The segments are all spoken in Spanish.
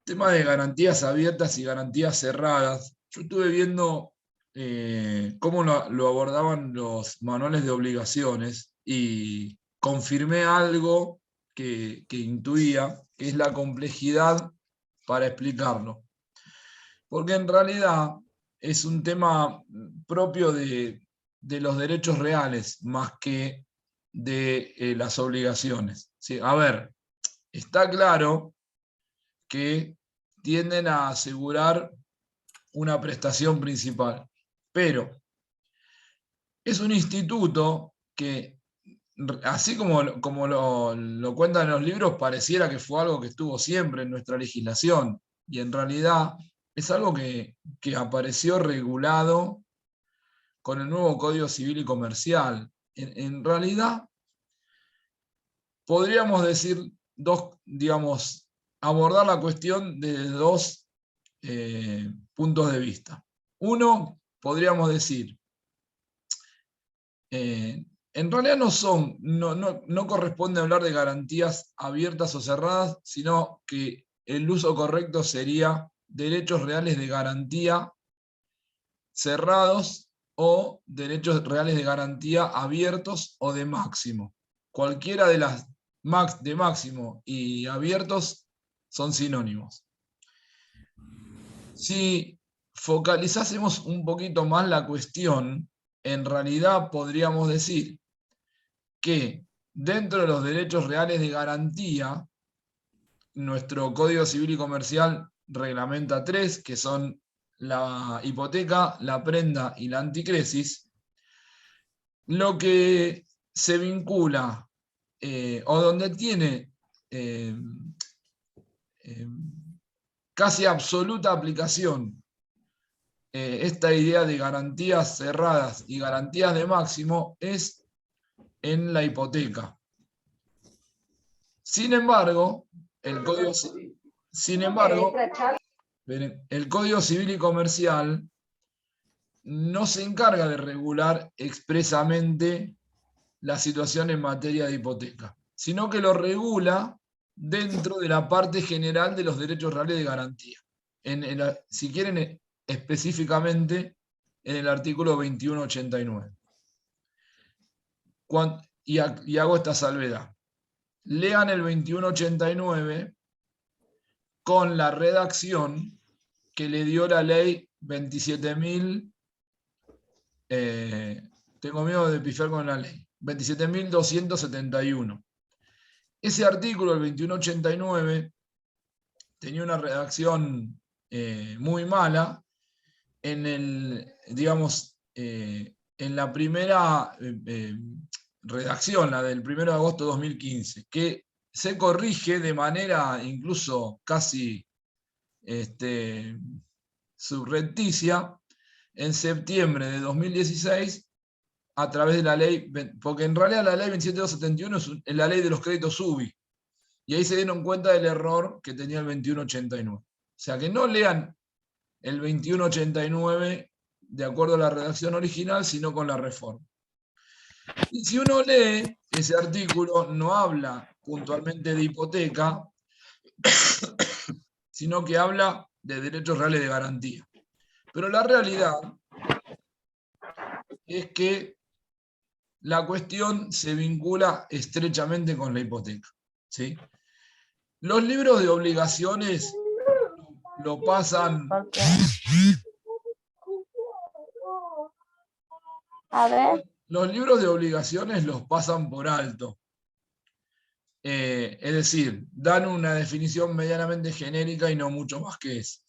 tema de garantías abiertas y garantías cerradas, yo estuve viendo cómo lo abordaban los manuales de obligaciones y confirmé algo que intuía, que es la complejidad para explicarlo. Porque en realidad es un tema propio de los derechos reales más que de las obligaciones. ¿Sí? A ver, está claro que tienden a asegurar una prestación principal, pero es un instituto que, así como lo cuentan en los libros, pareciera que fue algo que estuvo siempre en nuestra legislación, y en realidad es algo que apareció regulado con el nuevo Código Civil y Comercial. En realidad, podríamos decir digamos, abordar la cuestión desde dos puntos de vista. Uno, podríamos decir, en realidad no corresponde hablar de garantías abiertas o cerradas, sino que el uso correcto sería derechos reales de garantía cerrados o derechos reales de garantía abiertos o de máximo. Cualquiera de las de máximo y abiertos son sinónimos. Si focalizásemos un poquito más la cuestión, en realidad podríamos decir que dentro de los derechos reales de garantía, nuestro Código Civil y Comercial reglamenta tres, que son la hipoteca, la prenda y la anticresis. Lo que se vincula o donde tiene casi absoluta aplicación esta idea de garantías cerradas y garantías de máximo es en la hipoteca. Sin embargo, el Código Civil y Comercial no se encarga de regular expresamente la situación en materia de hipoteca, sino que lo regula dentro de la parte general de los derechos reales de garantía. Si quieren, específicamente en el artículo 2189. Y hago esta salvedad. Lean el 2189 con la redacción que le dio la ley 27.000, tengo miedo de pifiar con la ley, 27.271. Ese artículo, el 2189, tenía una redacción muy mala digamos, en la primera redacción, la del 1 de agosto de 2015, que se corrige de manera incluso casi subrepticia en septiembre de 2016 a través de la ley, porque en realidad la ley 27271 es la ley de los créditos UBI, y ahí se dieron cuenta del error que tenía el 2189. O sea que no lean el 2189 de acuerdo a la redacción original, sino con la reforma. Y si uno lee ese artículo, no habla puntualmente de hipoteca, sino que habla de derechos reales de garantía. Pero la realidad es que la cuestión se vincula estrechamente con la hipoteca, ¿sí? Los libros de obligaciones lo pasan. A ver. Los libros de obligaciones los pasan por alto. Es decir, dan una definición medianamente genérica y no mucho más que eso.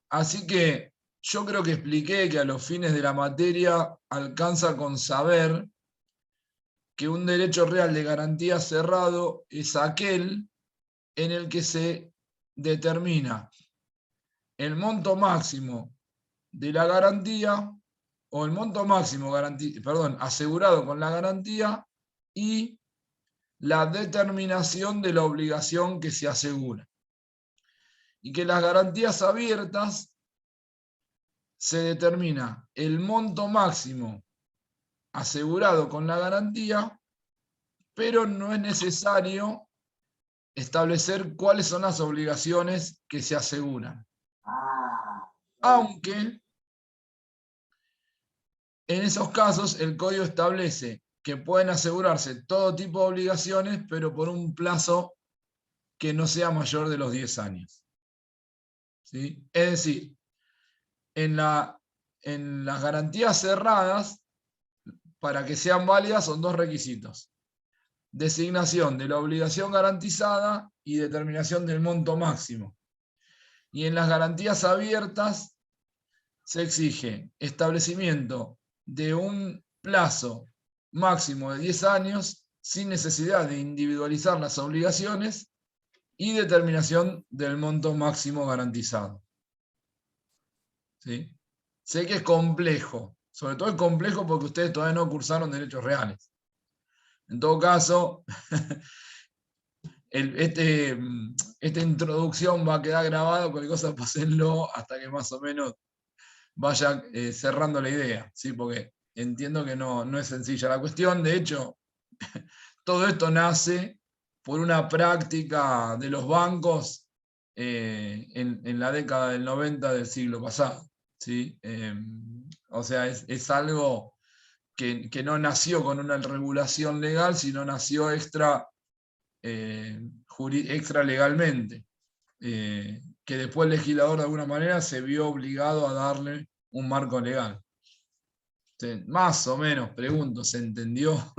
Así que yo creo que expliqué que a los fines de la materia alcanza con saber que un derecho real de garantía cerrado es aquel en el que se determina el monto máximo de la garantía o el monto máximo asegurado con la garantía y la determinación de la obligación que se asegura. Y que las garantías abiertas se determina el monto máximo asegurado con la garantía, pero no es necesario establecer cuáles son las obligaciones que se aseguran. Aunque en esos casos el código establece que pueden asegurarse todo tipo de obligaciones, pero por un plazo que no sea mayor de los 10 años. ¿Sí? Es decir, en las garantías cerradas, para que sean válidas son dos requisitos: designación de la obligación garantizada y determinación del monto máximo. Y en las garantías abiertas se exige establecimiento de un plazo máximo de 10 años sin necesidad de individualizar las obligaciones y determinación del monto máximo garantizado. ¿Sí? Sé que es complejo, sobre todo es complejo porque ustedes todavía no cursaron derechos reales. En todo caso, esta introducción va a quedar grabada, cualquier cosa pásenlo hasta que más o menos vaya cerrando la idea, ¿sí? Porque entiendo que no es sencilla la cuestión. De hecho, todo esto nace por una práctica de los bancos en la década del 90 del siglo pasado, ¿sí? O sea, es algo que no nació con una regulación legal, sino nació extra legalmente, que después el legislador de alguna manera se vio obligado a darle un marco legal. Más o menos, pregunto, ¿se entendió?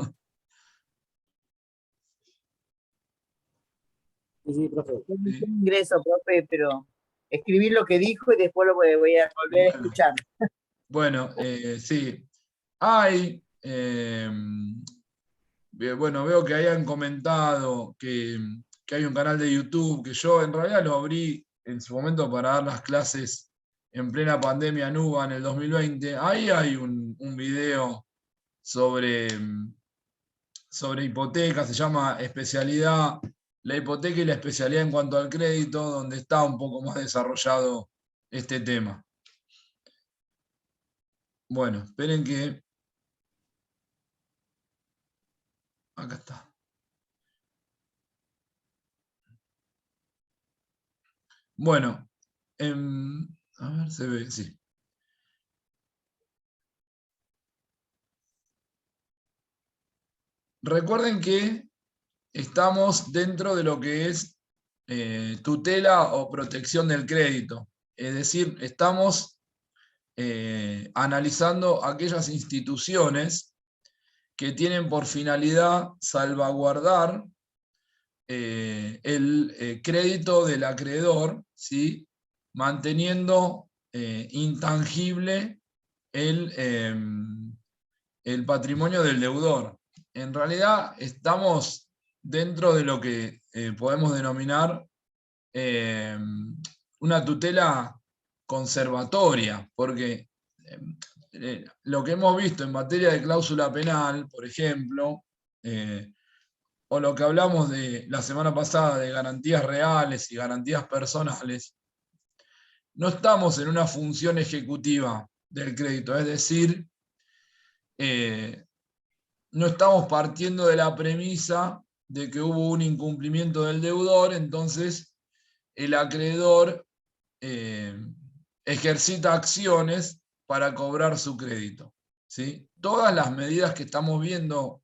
Sí, profe. ¿Sí? Ingreso, profe, pero escribí lo que dijo y después lo voy a volver a escuchar. Bueno, sí. Hay, bueno, veo que hayan comentado que hay un canal de YouTube que yo en realidad lo abrí en su momento para dar las clases en plena pandemia en UBA en el 2020. Ahí hay un video sobre hipoteca, se llama especialidad, la hipoteca y la especialidad en cuanto al crédito, donde está un poco más desarrollado este tema. Bueno, esperen que... Acá está. Bueno, a ver, se ve, sí. Recuerden que estamos dentro de lo que es tutela o protección del crédito. Es decir, estamos analizando aquellas instituciones que tienen por finalidad salvaguardar el crédito del acreedor, ¿sí? Manteniendo intangible el patrimonio del deudor. En realidad estamos dentro de lo que podemos denominar una tutela conservatoria, porque lo que hemos visto en materia de cláusula penal, por ejemplo, o lo que hablamos de la semana pasada de garantías reales y garantías personales, no estamos en una función ejecutiva del crédito, es decir, no estamos partiendo de la premisa de que hubo un incumplimiento del deudor, entonces el acreedor ejercita acciones para cobrar su crédito, ¿sí? Todas las medidas que estamos viendo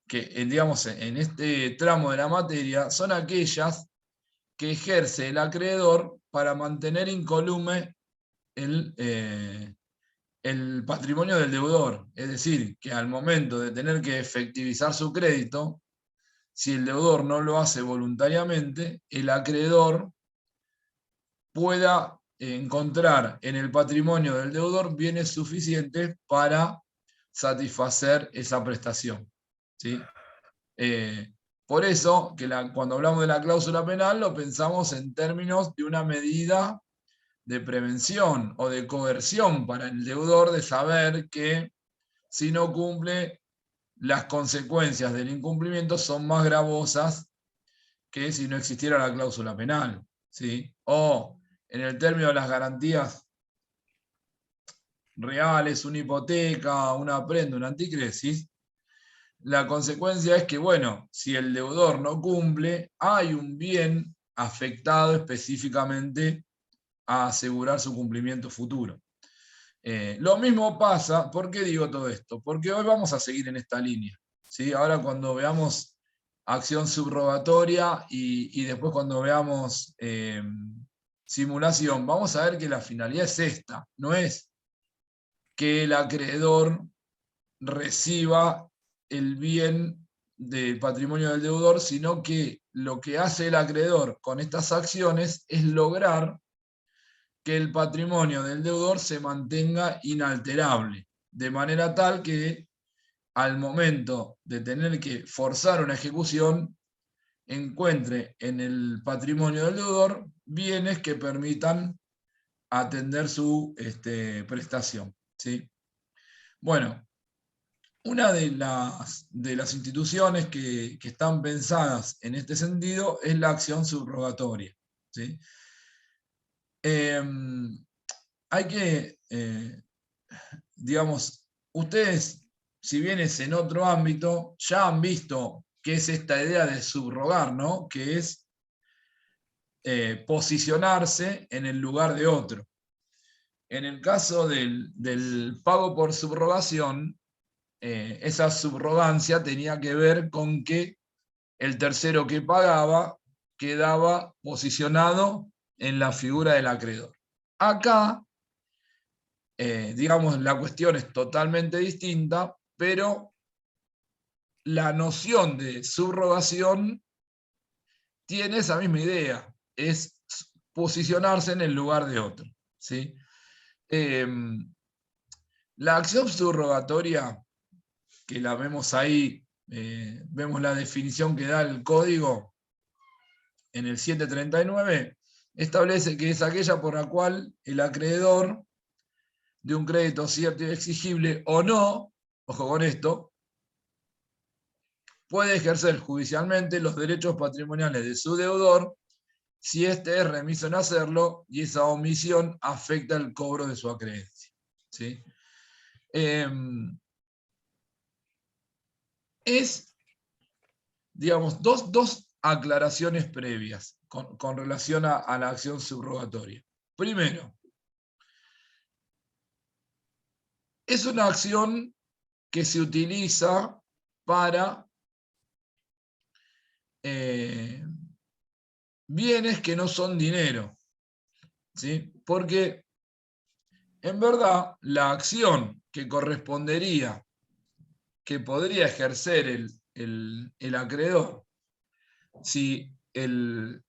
digamos, en este tramo de la materia son aquellas que ejerce el acreedor para mantener incólume el patrimonio del deudor. Es decir, que al momento de tener que efectivizar su crédito, si el deudor no lo hace voluntariamente, el acreedor pueda encontrar en el patrimonio del deudor bienes suficientes para satisfacer esa prestación, ¿sí? Por eso, que cuando hablamos de la cláusula penal, lo pensamos en términos de una medida de prevención o de coerción para el deudor de saber que si no cumple, las consecuencias del incumplimiento son más gravosas que si no existiera la cláusula penal, ¿sí? O en el término de las garantías reales, una hipoteca, una prenda, una anticresis, la consecuencia es que, bueno, si el deudor no cumple, hay un bien afectado específicamente a asegurar su cumplimiento futuro. Lo mismo pasa, ¿por qué digo todo esto? Porque hoy vamos a seguir en esta línea, ¿sí? Ahora cuando veamos acción subrogatoria y después cuando veamos simulación, vamos a ver que la finalidad es esta, no es que el acreedor reciba el bien del patrimonio del deudor, sino que lo que hace el acreedor con estas acciones es lograr que el patrimonio del deudor se mantenga inalterable, de manera tal que al momento de tener que forzar una ejecución, encuentre en el patrimonio del deudor bienes que permitan atender su prestación, ¿sí? Bueno, una de las instituciones que están pensadas en este sentido es la acción subrogatoria, ¿sí? Hay que, digamos, ustedes, si bien es en otro ámbito, ya han visto qué es esta idea de subrogar, ¿no? Que es posicionarse en el lugar de otro. En el caso del pago por subrogación, esa subrogancia tenía que ver con que el tercero que pagaba quedaba posicionado en la figura del acreedor. Acá, digamos, la cuestión es totalmente distinta, pero la noción de subrogación tiene esa misma idea, es posicionarse en el lugar de otro, ¿sí? La acción subrogatoria, que la vemos ahí, vemos la definición que da el código en el 739, establece que es aquella por la cual el acreedor de un crédito cierto y exigible o no, ojo con esto, puede ejercer judicialmente los derechos patrimoniales de su deudor si éste es remiso en hacerlo y esa omisión afecta el cobro de su acreencia, ¿sí? Es, digamos, dos aclaraciones previas con relación a la acción subrogatoria. Primero, es una acción que se utiliza para bienes que no son dinero, ¿sí? Porque en verdad la acción que correspondería, que podría ejercer el acreedor si el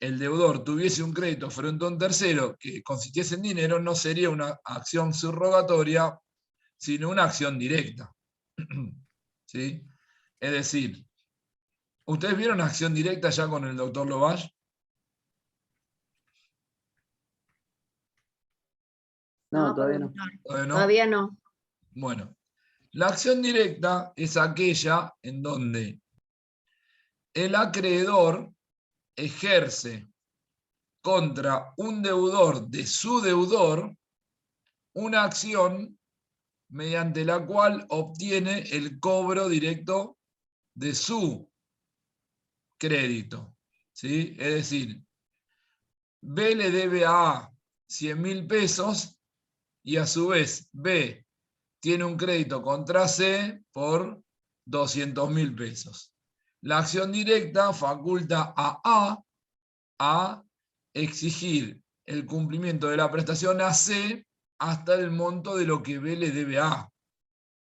deudor tuviese un crédito frente a un tercero que consistiese en dinero, no sería una acción subrogatoria, sino una acción directa. ¿Sí? Es decir, ¿ustedes vieron acción directa ya con el doctor Lovash? No, todavía no. ¿Todavía no? Todavía no. Bueno, la acción directa es aquella en donde el acreedor ejerce contra un deudor de su deudor una acción mediante la cual obtiene el cobro directo de su crédito, ¿sí? Es decir, B le debe a A 100.000 pesos y a su vez B tiene un crédito contra C por 200.000 pesos. La acción directa faculta a exigir el cumplimiento de la prestación a C hasta el monto de lo que B le debe a A.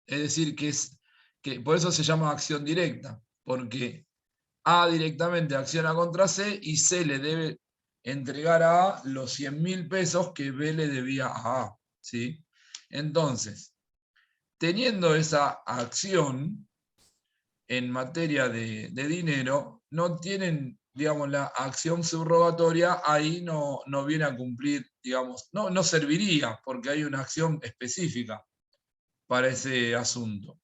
Es decir, que por eso se llama acción directa, porque A directamente acciona contra C y C le debe entregar a A los 100.000 pesos que B le debía a A, ¿sí? Entonces, teniendo esa acción en materia de dinero, no tienen, digamos, la acción subrogatoria, ahí no viene a cumplir, digamos, no serviría, porque hay una acción específica para ese asunto.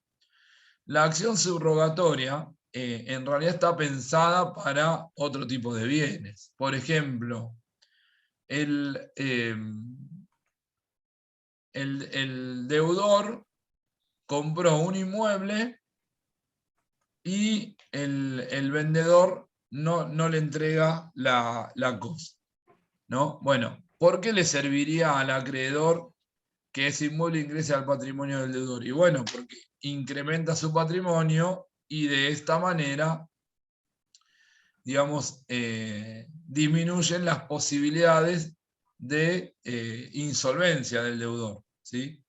La acción subrogatoria en realidad está pensada para otro tipo de bienes. Por ejemplo, el deudor compró un inmueble y el vendedor no le entrega la cosa, ¿no? Bueno, ¿por qué le serviría al acreedor que ese inmueble ingrese al patrimonio del deudor? Y bueno, porque incrementa su patrimonio y de esta manera, digamos, disminuyen las posibilidades de insolvencia del deudor, ¿sí?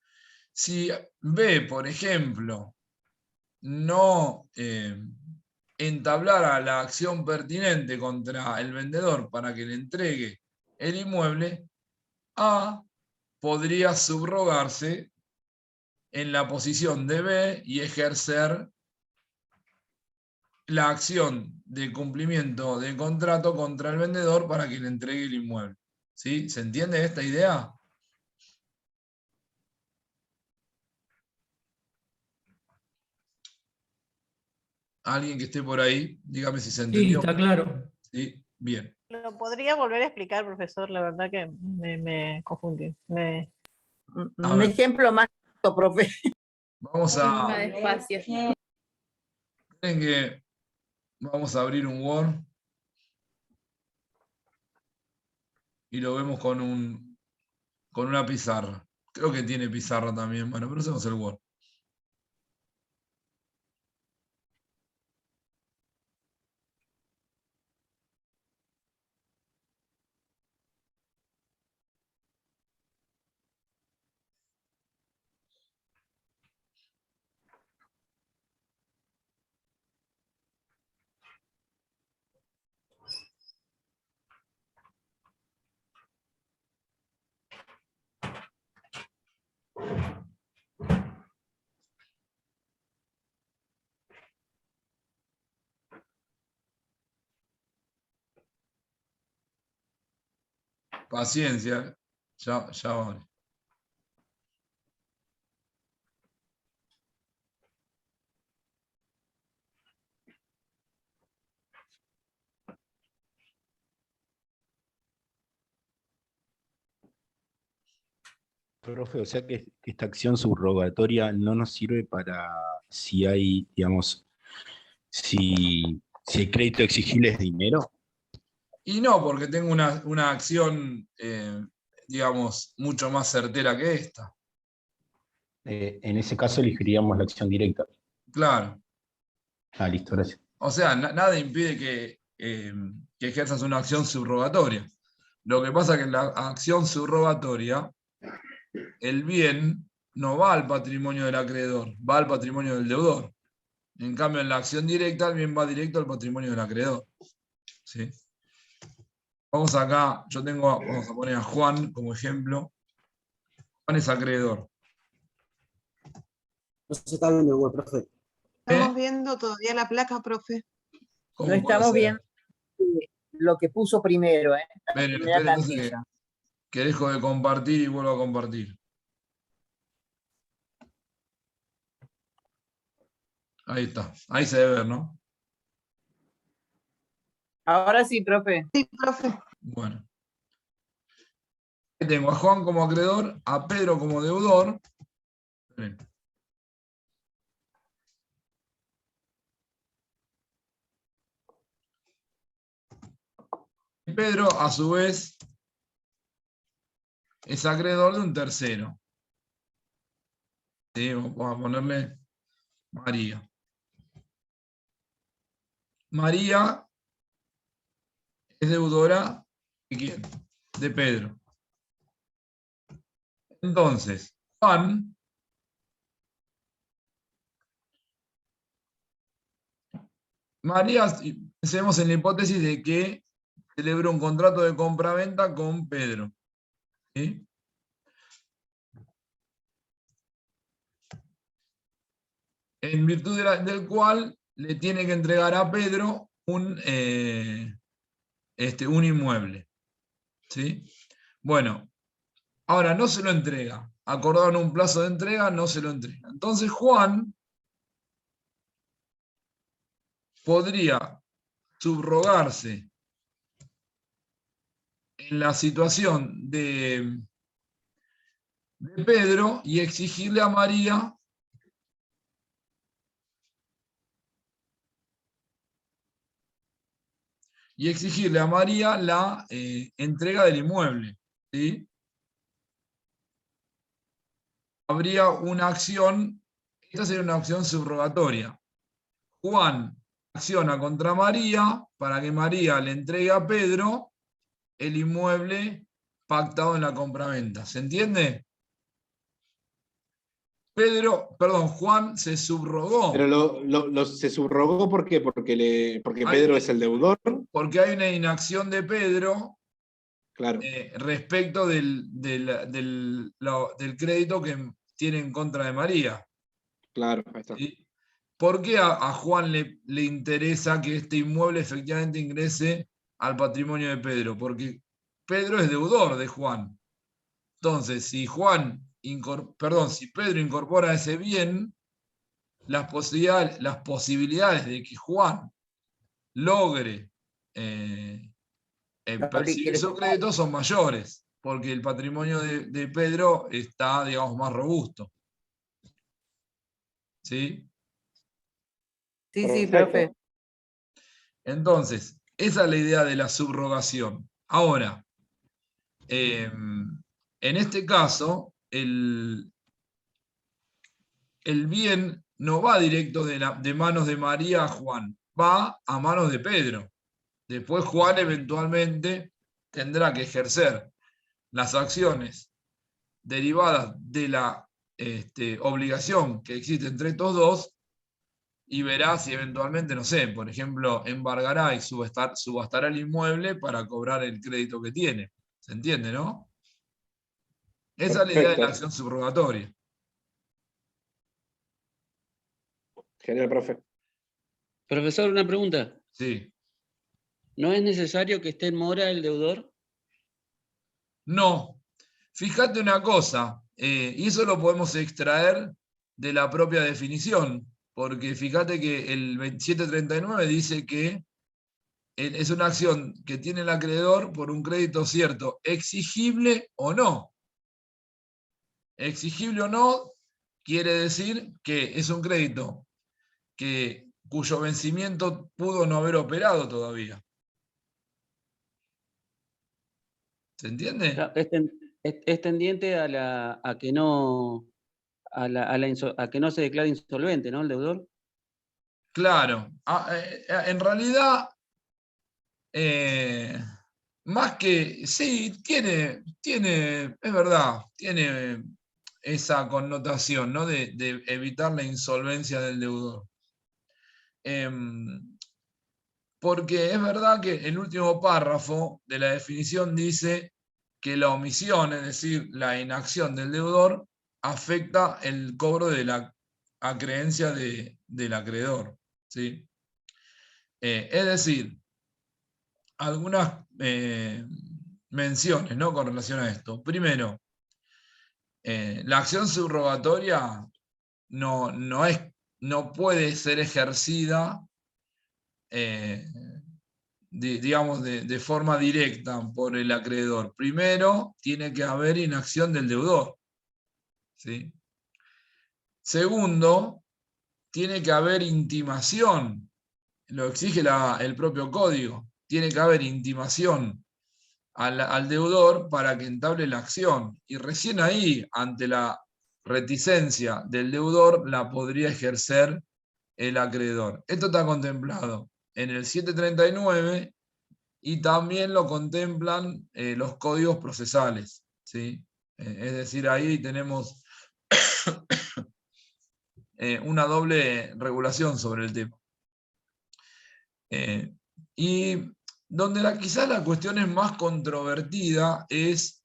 Si B, por ejemplo, no entablara la acción pertinente contra el vendedor para que le entregue el inmueble, A podría subrogarse en la posición de B y ejercer la acción de cumplimiento de contrato contra el vendedor para que le entregue el inmueble. ¿Sí? ¿Se entiende esta idea? ¿Alguien que esté por ahí? Dígame si se Sí, entendió. está claro. ¿Sí? Bien. ¿Lo podría volver a explicar, profesor? La verdad que me confundí. A Un ver. ejemplo más, profe. Vamos Más a... despacio. Miren que vamos a abrir un Word y lo vemos con una pizarra. Creo que tiene pizarra también. Bueno, pero hacemos el Word. Paciencia. Ya vale. Profe, o sea que esta acción subrogatoria no nos sirve para si hay, digamos, si el crédito exigible es dinero. Y no, porque tengo una acción, digamos, mucho más certera que esta. En ese caso elegiríamos la acción directa. Claro. Ah, listo, gracias. O sea, nada impide que ejerzas una acción subrogatoria. Lo que pasa es que en la acción subrogatoria, el bien no va al patrimonio del acreedor, va al patrimonio del deudor. En cambio, en la acción directa, el bien va directo al patrimonio del acreedor. ¿Sí? Vamos acá, vamos a poner a Juan como ejemplo. Juan es acreedor. No se está viendo el web, profe. Estamos viendo todavía la placa, profe. ¿Cómo No puede estamos ser? viendo lo que puso primero, la Espere, primera entonces plantilla. que dejo de compartir y vuelvo a compartir. Ahí está. Ahí se debe ver, ¿no? Ahora sí, profe. Sí, profe. Bueno. Ahí tengo a Juan como acreedor, a Pedro como deudor. Esperen. Y Pedro, a su vez, es acreedor de un tercero. ¿Sí? Vamos a ponerle María. María es deudora ¿de quién? De Pedro. Entonces, Juan María, pensemos en la hipótesis de que celebra un contrato de compraventa con Pedro. ¿Sí? En virtud del cual le tiene que entregar a Pedro un inmueble. ¿Sí? Bueno, ahora no se lo entrega. Acordaron un plazo de entrega, no se lo entrega. Entonces Juan podría subrogarse en la situación de Pedro y exigirle a María y exigirle a María la entrega del inmueble. ¿Sí? Habría una acción, esta sería una acción subrogatoria. Juan acciona contra María para que María le entregue a Pedro el inmueble pactado en la compraventa. ¿Se entiende? Juan se subrogó. Pero se subrogó, ¿por qué? Porque Pedro es el deudor. Porque hay una inacción de Pedro Claro. respecto del crédito que tiene en contra de María. Claro, ahí está. ¿Sí? ¿Por qué a Juan le interesa que este inmueble efectivamente ingrese al patrimonio de Pedro? Porque Pedro es deudor de Juan. Entonces, si Pedro incorpora ese bien, las posibilidades de que Juan logre percibir su crédito son mayores, porque el patrimonio de Pedro está, digamos, más robusto. ¿Sí? Sí, Perfecto. profe. Entonces, esa es la idea de la subrogación. Ahora, en este caso, el bien no va directo de manos de María a Juan, va a manos de Pedro. Después Juan eventualmente tendrá que ejercer las acciones derivadas de la obligación que existe entre estos dos y verá si eventualmente, no sé, por ejemplo, embargará y subastará el inmueble para cobrar el crédito que tiene. ¿Se entiende, no? Esa es la idea de la Perfecto. acción subrogatoria. Genial, profe. Profesor, una pregunta. Sí. ¿No es necesario que esté en mora el deudor? No. Fíjate una cosa, y eso lo podemos extraer de la propia definición, porque fíjate que el 2739 dice que es una acción que tiene el acreedor por un crédito cierto, exigible o no. Exigible o no quiere decir que es un crédito cuyo vencimiento pudo no haber operado todavía. ¿Se entiende? Es tendiente a que no a que no se declare insolvente, ¿no? El deudor. Claro. En realidad, más que, sí, es verdad, tiene esa connotación, ¿no? de evitar la insolvencia del deudor. Porque es verdad que el último párrafo de la definición dice que la omisión, es decir, la inacción del deudor, afecta el cobro de la acreencia del acreedor. ¿Sí? Es decir, algunas menciones, ¿no? Con relación a esto. Primero, la acción subrogatoria no puede ser ejercida digamos, de forma directa por el acreedor. Primero, tiene que haber inacción del deudor. ¿Sí? Segundo, tiene que haber intimación. Lo exige el propio código. Tiene que haber intimación al deudor para que entable la acción. Y recién ahí, ante la reticencia del deudor, la podría ejercer el acreedor. Esto está contemplado en el 739 y también lo contemplan los códigos procesales. ¿Sí? Es decir, ahí tenemos una doble regulación sobre el tema. Y donde quizás la cuestión es más controvertida es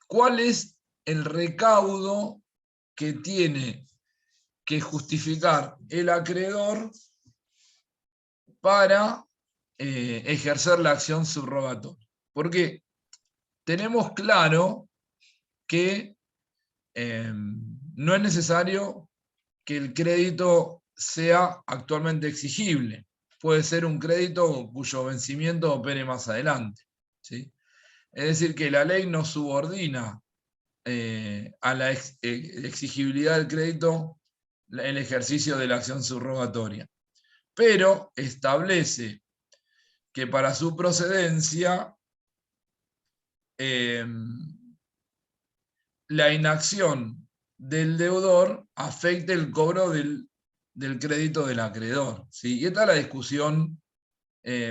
cuál es el recaudo que tiene que justificar el acreedor para ejercer la acción subrogatoria. Porque tenemos claro que no es necesario que el crédito sea actualmente exigible. Puede ser un crédito cuyo vencimiento opere más adelante. ¿Sí? Es decir, que la ley no subordina a la exigibilidad del crédito el ejercicio de la acción subrogatoria. pero establece que para su procedencia la inacción del deudor afecte el cobro del crédito del acreedor, ¿sí? Y esta es la discusión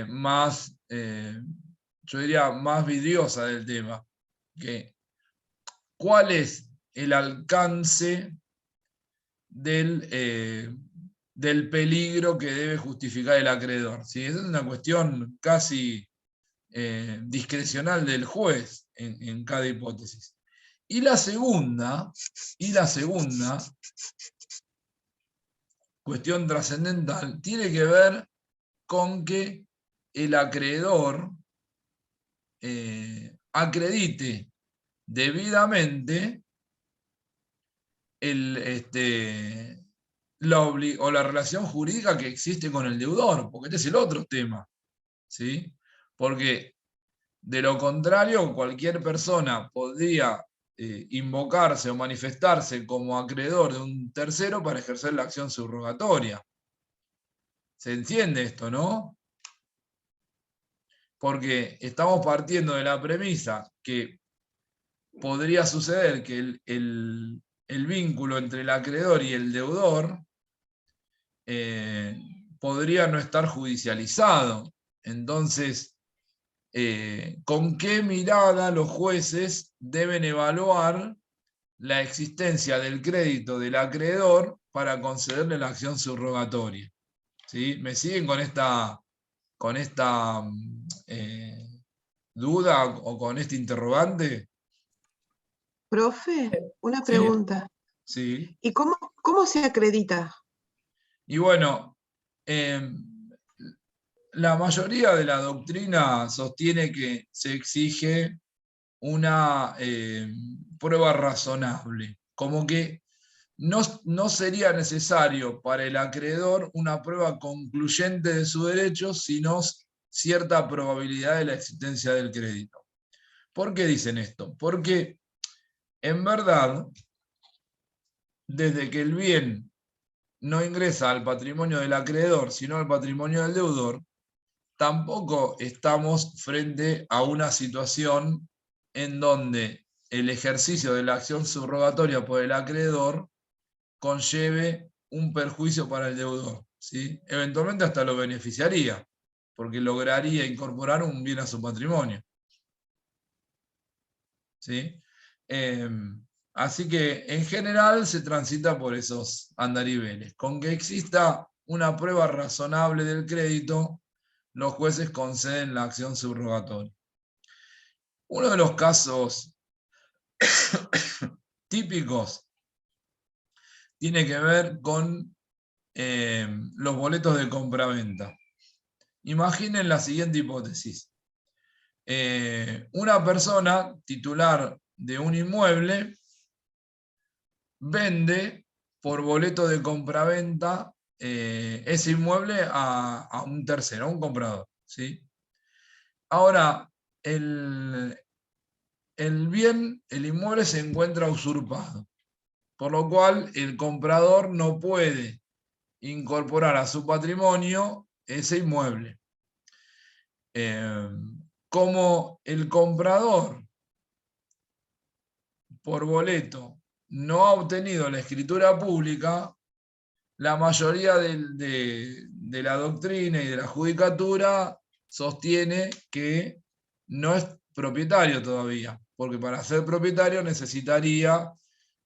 más, yo diría, más vidriosa del tema. ¿Cuál es el alcance del peligro que debe justificar el acreedor? ¿Sí? Esa es una cuestión casi discrecional del juez en cada hipótesis. Y la segunda cuestión trascendental tiene que ver con que el acreedor acredite debidamente la relación jurídica que existe con el deudor, porque este es el otro tema, ¿sí? Porque de lo contrario, cualquier persona podría invocarse o manifestarse como acreedor de un tercero para ejercer la acción subrogatoria. ¿Se entiende esto, no? Porque estamos partiendo de la premisa que podría suceder que el vínculo entre el acreedor y el deudor podría no estar judicializado. Entonces, ¿con qué mirada los jueces deben evaluar la existencia del crédito del acreedor para concederle la acción subrogatoria? ¿Sí? ¿Me siguen con esta duda o con este interrogante? Profe, una Sí. pregunta. Sí. ¿Y cómo se acredita? Y bueno, la mayoría de la doctrina sostiene que se exige una prueba razonable, como que no sería necesario para el acreedor una prueba concluyente de su derecho, sino cierta probabilidad de la existencia del crédito. ¿Por qué dicen esto? Porque en verdad, desde que el bien no ingresa al patrimonio del acreedor, sino al patrimonio del deudor, tampoco estamos frente a una situación en donde el ejercicio de la acción subrogatoria por el acreedor conlleve un perjuicio para el deudor, ¿sí? Eventualmente hasta lo beneficiaría, porque lograría incorporar un bien a su patrimonio, ¿sí? Así que en general se transita por esos andariveles. Con que exista una prueba razonable del crédito, los jueces conceden la acción subrogatoria. Uno de los casos típicos tiene que ver con los boletos de compraventa. Imaginen la siguiente hipótesis. Una persona titular de un inmueble vende por boleto de compraventa ese inmueble a un tercero, a un comprador, ¿sí? Ahora, el inmueble se encuentra usurpado, por lo cual el comprador no puede incorporar a su patrimonio ese inmueble. Como el comprador por boleto no ha obtenido la escritura pública, la mayoría de la doctrina y de la judicatura sostiene que no es propietario todavía, porque para ser propietario necesitaría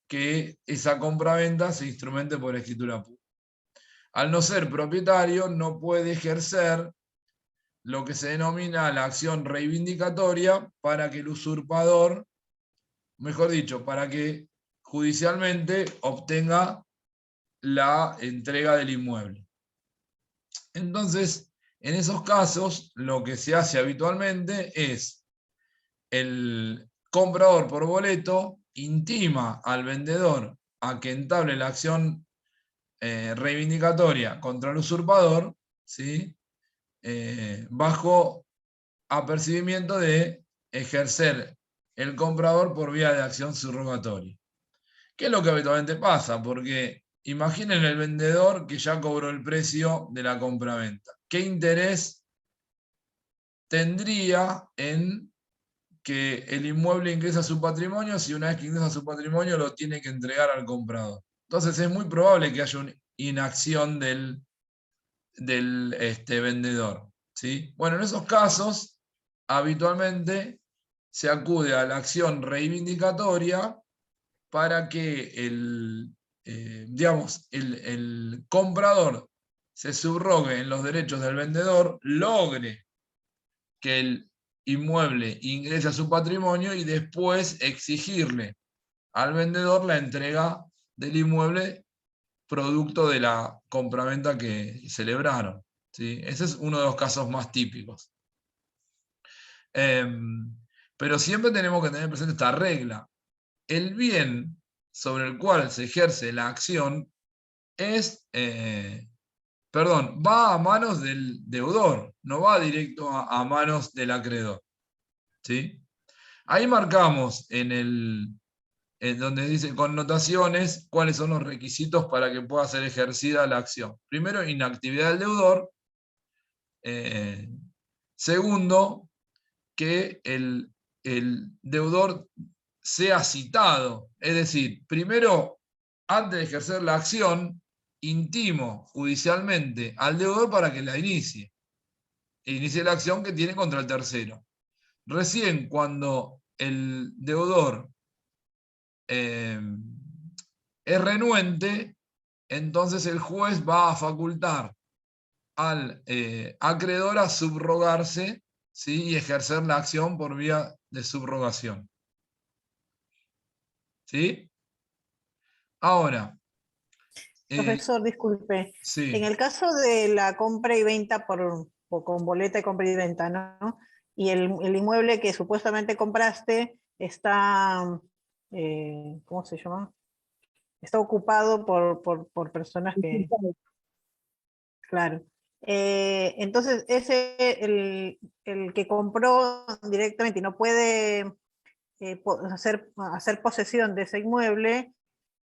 que esa compraventa se instrumente por escritura pública. Al no ser propietario, no puede ejercer lo que se denomina la acción reivindicatoria para que el usurpador, mejor dicho, para que judicialmente obtenga la entrega del inmueble. Entonces, en esos casos, lo que se hace habitualmente es el comprador por boleto intima al vendedor a que entable la acción reivindicatoria contra el usurpador, ¿sí? Bajo apercibimiento de ejercer el comprador por vía de acción subrogatoria. ¿Qué es lo que habitualmente pasa? Porque imaginen el vendedor que ya cobró el precio de la compraventa. ¿Qué interés tendría en que el inmueble ingresa a su patrimonio si una vez que ingresa a su patrimonio lo tiene que entregar al comprador? Entonces es muy probable que haya una inacción del vendedor, ¿sí? Bueno, en esos casos, habitualmente se acude a la acción reivindicatoria para que el comprador se subrogue en los derechos del vendedor, logre que el inmueble ingrese a su patrimonio y después exigirle al vendedor la entrega del inmueble producto de la compraventa que celebraron, ¿sí? Ese es uno de los casos más típicos. Pero siempre tenemos que tener presente esta regla. El bien sobre el cual se ejerce la acción va a manos del deudor, no va directo a manos del acreedor, ¿sí? Ahí marcamos en donde dice connotaciones cuáles son los requisitos para que pueda ser ejercida la acción. Primero, inactividad del deudor. Segundo, que el deudor sea citado. Es decir, primero, antes de ejercer la acción, intimo judicialmente al deudor para que la inicie. Inicie la acción que tiene contra el tercero. Recién cuando el deudor es renuente, entonces el juez va a facultar al acreedor a subrogarse, ¿sí? Y ejercer la acción por vía de subrogación. ¿Sí? Ahora. Profesor, disculpe. Sí. En el caso de la compra y venta con boleta de compra y venta, ¿no? Y el inmueble que supuestamente compraste está, ¿cómo se llama? Está ocupado por personas que... Claro. Entonces, el que compró directamente y no puede hacer posesión de ese inmueble,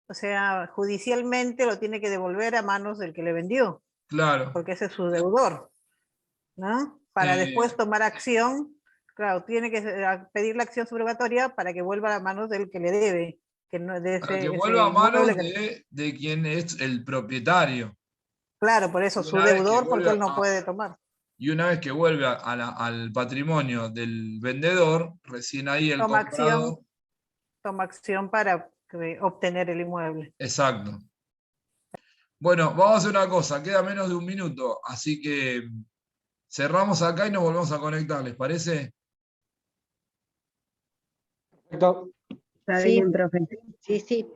o sea, judicialmente lo tiene que devolver a manos del que le vendió. Claro. Porque ese es su deudor, ¿no? Para después tomar acción, claro, tiene que pedir la acción subrogatoria para que vuelva a manos del que le debe. Para que vuelva a manos de quien es el propietario. Claro, por eso, su deudor, porque él no puede tomar. Y una vez que vuelve al patrimonio del vendedor, recién ahí el comprador... Toma acción para obtener el inmueble. Exacto. Bueno, vamos a hacer una cosa, queda menos de un minuto, así que cerramos acá y nos volvemos a conectar, ¿les parece? Perfecto. Está bien, profe. Sí, sí.